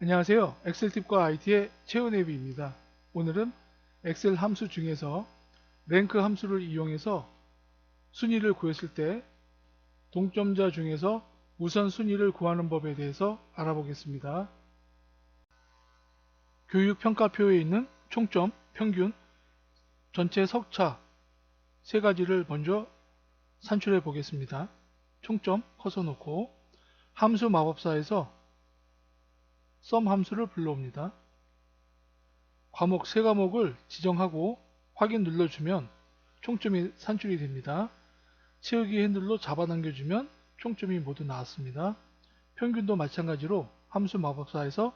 안녕하세요. 엑셀팁과 IT의 최은혜비입니다. 오늘은 엑셀 함수 중에서 랭크 함수를 이용해서 순위를 구했을 때 동점자 중에서 우선 순위를 구하는 법에 대해서 알아보겠습니다. 교육평가표에 있는 총점, 평균, 전체 석차 세 가지를 먼저 산출해 보겠습니다. 총점 커서 놓고 함수 마법사에서 썸 함수를 불러옵니다. 과목 세 과목을 지정하고 확인 눌러주면 총점이 산출이 됩니다. 채우기 핸들로 잡아당겨주면 총점이 모두 나왔습니다. 평균도 마찬가지로 함수 마법사에서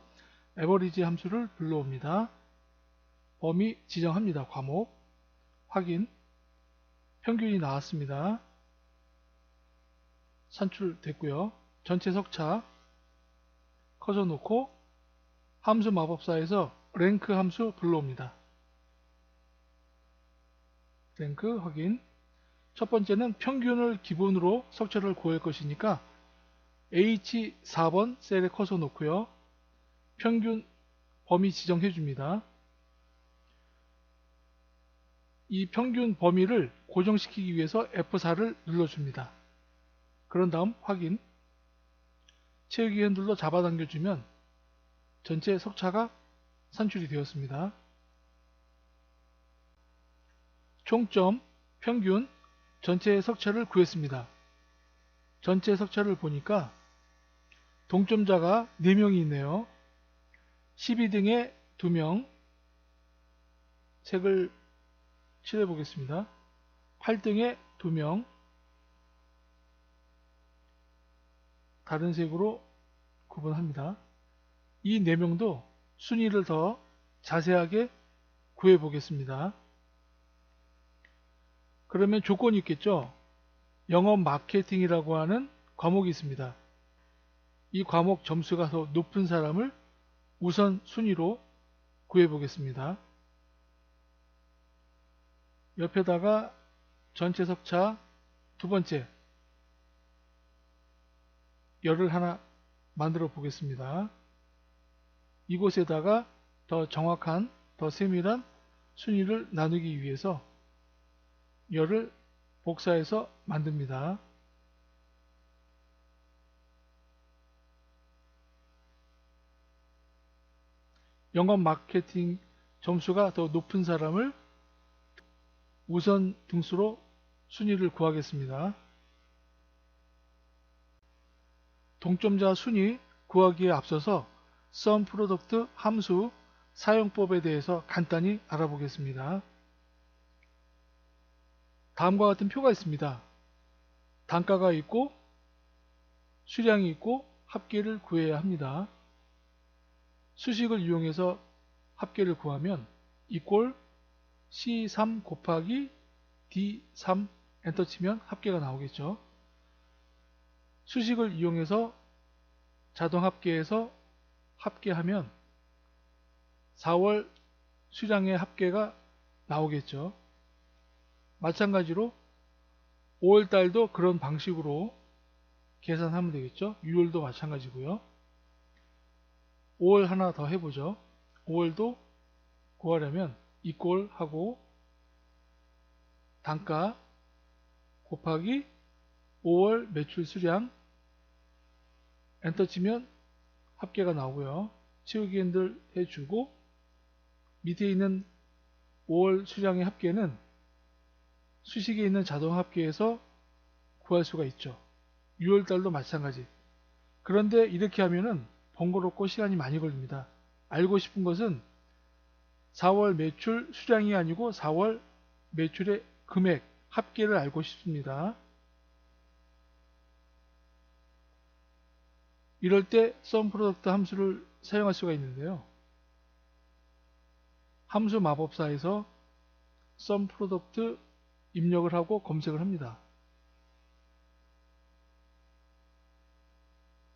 에버리지 함수를 불러옵니다. 범위 지정합니다. 과목 확인 평균이 나왔습니다. 산출됐고요. 전체 석차 커서 놓고 함수 마법사에서 랭크 함수 불러옵니다. 랭크 확인. 첫 번째는 평균을 기본으로 석차를 구할 것이니까 H4번 셀에 커서 놓고요. 평균 범위 지정해 줍니다. 이 평균 범위를 고정시키기 위해서 F4를 눌러줍니다. 그런 다음 확인. 채우기 핸들로 잡아당겨 주면 전체 석차가 산출이 되었습니다. 총점, 평균, 전체 석차를 구했습니다. 전체 석차를 보니까 동점자가 4명이 있네요. 12등에 2명, 색을 칠해 보겠습니다. 8등에 2명, 다른 색으로 구분합니다. 이 4명도 순위를 더 자세하게 구해 보겠습니다. 그러면 조건이 있겠죠. 영업 마케팅이라고 하는 과목이 있습니다. 이 과목 점수가 더 높은 사람을 우선 순위로 구해 보겠습니다. 옆에다가 전체 석차 두 번째 열을 하나 만들어 보겠습니다. 이곳에다가 더 정확한, 더 세밀한 순위를 나누기 위해서 열을 복사해서 만듭니다. 영업 마케팅 점수가 더 높은 사람을 우선 등수로 순위를 구하겠습니다. 동점자 순위 구하기에 앞서서 sum product 함수 사용법에 대해서 간단히 알아보겠습니다. 다음과 같은 표가 있습니다. 단가가 있고 수량이 있고 합계를 구해야 합니다. 수식을 이용해서 합계를 구하면 equal C3 곱하기 D3 엔터 치면 합계가 나오겠죠. 수식을 이용해서 자동 합계해서 합계하면 4월 수량의 합계가 나오겠죠. 마찬가지로 5월달도 그런 방식으로 계산하면 되겠죠. 6월도 마찬가지고요. 5월 하나 더 해보죠. 5월도 구하려면 equal 하고 단가 곱하기 5월 매출 수량 엔터 치면 합계가 나오고요. 채우기 핸들 해주고 밑에 있는 5월 수량의 합계는 수식에 있는 자동 합계에서 구할 수가 있죠. 6월달도 마찬가지. 그런데 이렇게 하면은 번거롭고 시간이 많이 걸립니다. 알고 싶은 것은 4월 매출 수량이 아니고 4월 매출의 금액, 합계를 알고 싶습니다. 이럴 때 sum product 함수를 사용할 수가 있는데요. 함수 마법사에서 sum product 입력을 하고 검색을 합니다.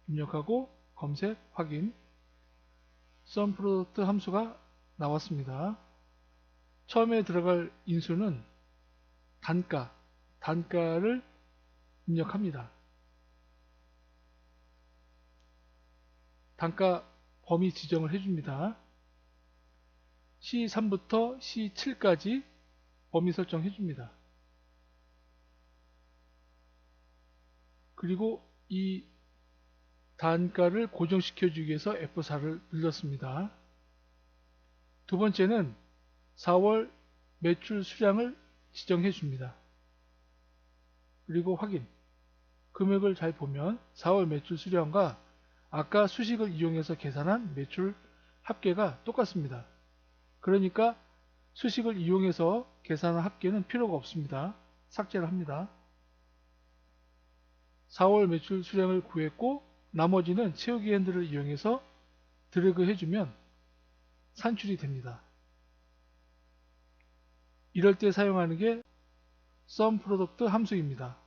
입력하고 검색 확인. sum product 함수가 나왔습니다. 처음에 들어갈 인수는 단가를 입력합니다. 단가 범위 지정을 해줍니다. C3부터 C7까지 범위 설정해줍니다. 그리고 이 단가를 고정시켜주기 위해서 F4를 눌렀습니다. 두 번째는 4월 매출 수량을 지정해 줍니다. 그리고 확인. 금액을 잘 보면 4월 매출 수량과 아까 수식을 이용해서 계산한 매출 합계가 똑같습니다. 그러니까 수식을 이용해서 계산한 합계는 필요가 없습니다. 삭제를 합니다. 4월 매출 수량을 구했고 나머지는 채우기 핸들을 이용해서 드래그 해주면 산출이 됩니다. 이럴 때 사용하는 게 SUMPRODUCT 함수입니다.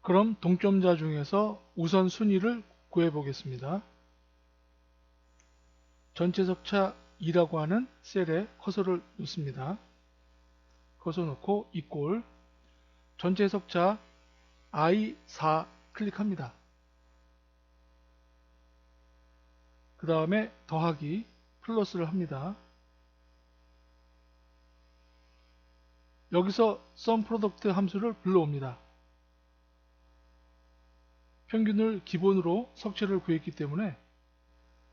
그럼 동점자 중에서 우선 순위를 구해 보겠습니다. 전체 석차 2라고 하는 셀에 커서를 놓습니다. 커서 놓고 이꼴 전체 석차 I4 클릭합니다. 그 다음에 더하기 플러스를 합니다. 여기서 SUMPRODUCT 함수를 불러옵니다. 평균을 기본으로 석체를 구했기 때문에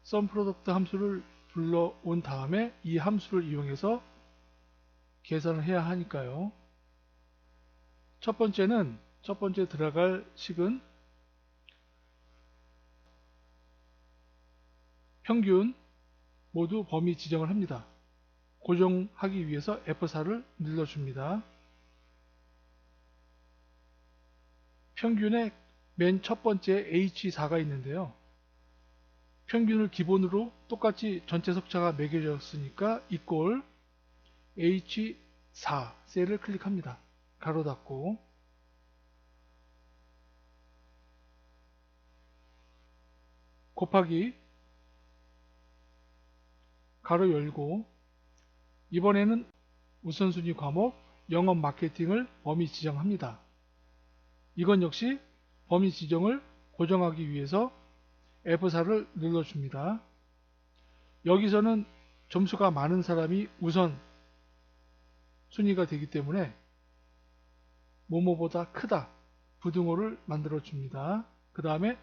SUMPRODUCT 함수를 불러온 다음에 이 함수를 이용해서 계산을 해야 하니까요. 첫 번째 들어갈 식은 평균 모두 범위 지정을 합니다. 고정하기 위해서 F4를 눌러줍니다. 평균의 맨 첫 번째 H4가 있는데요. 평균을 기본으로 똑같이 전체 석차가 매겨졌으니까 이꼴 H4 셀을 클릭합니다. 가로 닫고 곱하기 가로 열고 이번에는 우선순위 과목 영업 마케팅을 범위 지정합니다. 이건 역시 범위 지정을 고정하기 위해서 F4를 눌러줍니다. 여기서는 점수가 많은 사람이 우선 순위가 되기 때문에 뭐뭐보다 크다 부등호를 만들어 줍니다. 그 다음에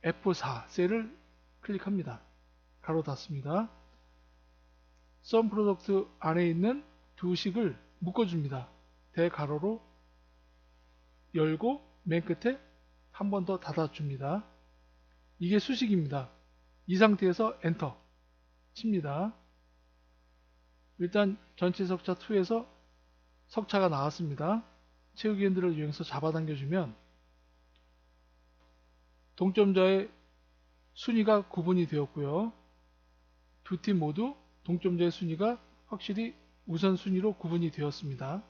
F4 셀을 클릭합니다. 가로 닫습니다. SUMPRODUCT 안에 있는 두 식을 묶어줍니다. 대가로로 열고 맨 끝에 한 번 더 닫아줍니다. 이게 수식입니다. 이 상태에서 엔터 칩니다. 일단 전체 석차 2에서 석차가 나왔습니다. 채우기 핸들을 이용해서 잡아당겨주면 동점자의 순위가 구분이 되었고요. 두 팀 모두 동점자의 순위가 확실히 우선순위로 구분이 되었습니다.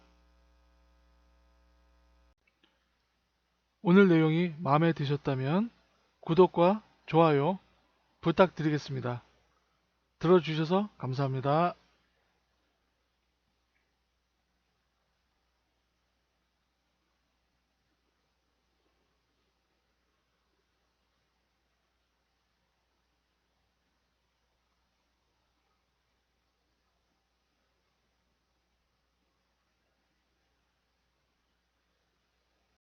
오늘 내용이 마음에 드셨다면 구독과 좋아요 부탁드리겠습니다. 들어주셔서 감사합니다.